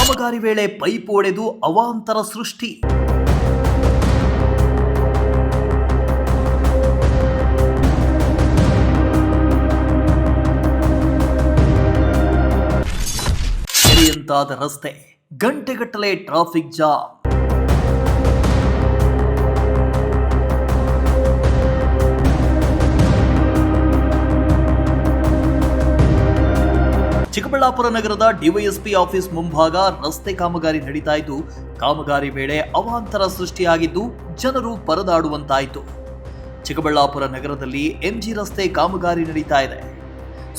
ಕಾಮಗಾರಿ ವೇಳೆ ಪೈಪ್ ಒಡೆದು ಅವಾಂತರ ಸೃಷ್ಟಿ. ಕೆರೆಯಂತಾದ ರಸ್ತೆ, ಗಂಟೆಗಟ್ಟಲೆ ಟ್ರಾಫಿಕ್ ಜಾಮ್. ಚಿಕ್ಕಬಳ್ಳಾಪುರ ನಗರದ ಡಿವೈಎಸ್ಪಿ ಆಫೀಸ್ ಮುಂಭಾಗ ರಸ್ತೆ ಕಾಮಗಾರಿ ನಡೀತಾ ಇದ್ದು, ಕಾಮಗಾರಿ ವೇಳೆ ಅವಾಂತರ ಸೃಷ್ಟಿಯಾಗಿದ್ದು ಜನರು ಪರದಾಡುವಂತಾಯಿತು. ಚಿಕ್ಕಬಳ್ಳಾಪುರ ನಗರದಲ್ಲಿ ಎಂಜಿ ರಸ್ತೆ ಕಾಮಗಾರಿ ನಡೀತಾ ಇದೆ.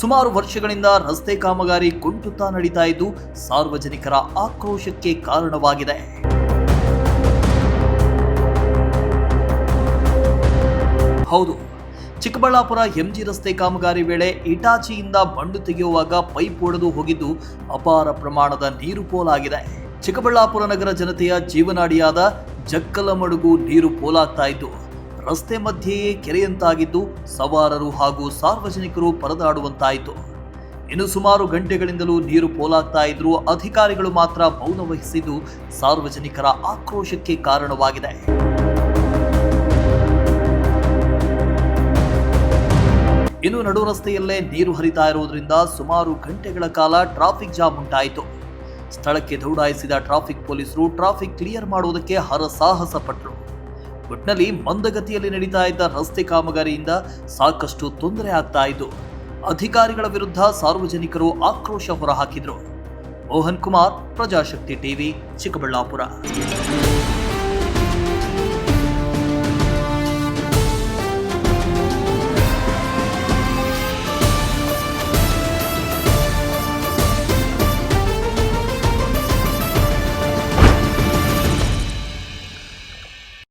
ಸುಮಾರು ವರ್ಷಗಳಿಂದ ರಸ್ತೆ ಕಾಮಗಾರಿ ಕುಂಟುತ್ತಾ ನಡೀತಾ ಇದ್ದು ಸಾರ್ವಜನಿಕರ ಆಕ್ರೋಶಕ್ಕೆ ಕಾರಣವಾಗಿದೆ. ಹೌದು, ಚಿಕ್ಕಬಳ್ಳಾಪುರ ಎಂಜಿ ರಸ್ತೆ ಕಾಮಗಾರಿ ವೇಳೆ ಇಟಾಚಿಯಿಂದ ಮಣ್ಣು ತೆಗೆಯುವಾಗ ಪೈಪ್ ಒಡೆದು ಹೋಗಿದ್ದು ಅಪಾರ ಪ್ರಮಾಣದ ನೀರು ಪೋಲಾಗಿದೆ. ಚಿಕ್ಕಬಳ್ಳಾಪುರ ನಗರ ಜನತೆಯ ಜೀವನಾಡಿಯಾದ ಜಕ್ಕಲಮಡುಗು ನೀರು ಪೋಲಾಗ್ತಾ ಇದ್ದು, ರಸ್ತೆ ಮಧ್ಯೆಯೇ ಕೆರೆಯಂತಾಗಿದ್ದು ಸವಾರರು ಹಾಗೂ ಸಾರ್ವಜನಿಕರು ಪರದಾಡುವಂತಾಯಿತು. ಇನ್ನು ಸುಮಾರು ಗಂಟೆಗಳಿಂದಲೂ ನೀರು ಪೋಲಾಗ್ತಾ ಇದ್ರೂ ಅಧಿಕಾರಿಗಳು ಮಾತ್ರ ಮೌನ ವಹಿಸಿದ್ದು ಸಾರ್ವಜನಿಕರ ಆಕ್ರೋಶಕ್ಕೆ ಕಾರಣವಾಗಿದೆ. ಇನ್ನು ನಡು ರಸ್ತೆಯಲ್ಲೇ ನೀರು ಹರಿತಾ ಇರುವುದರಿಂದ ಸುಮಾರು ಗಂಟೆಗಳ ಕಾಲ ಟ್ರಾಫಿಕ್ ಜಾಮ್ ಉಂಟಾಯಿತು. ಸ್ಥಳಕ್ಕೆ ದೌಡಾಯಿಸಿದ ಟ್ರಾಫಿಕ್ ಪೊಲೀಸರು ಟ್ರಾಫಿಕ್ ಕ್ಲಿಯರ್ ಮಾಡುವುದಕ್ಕೆ ಹರಸಾಹಸ ಪಟ್ಟರು. ಒಟ್ಟಿನಲ್ಲಿ ಮಂದಗತಿಯಲ್ಲಿ ನಡೀತಾ ಇದ್ದ ರಸ್ತೆ ಕಾಮಗಾರಿಯಿಂದ ಸಾಕಷ್ಟು ತೊಂದರೆ ಆಗ್ತಾ ಇದ್ದು ಅಧಿಕಾರಿಗಳ ವಿರುದ್ಧ ಸಾರ್ವಜನಿಕರು ಆಕ್ರೋಶ ಹೊರಹಾಕಿದ್ರು. ಮೋಹನ್ ಕುಮಾರ್, ಪ್ರಜಾಶಕ್ತಿ ಟಿವಿ, ಚಿಕ್ಕಬಳ್ಳಾಪುರ.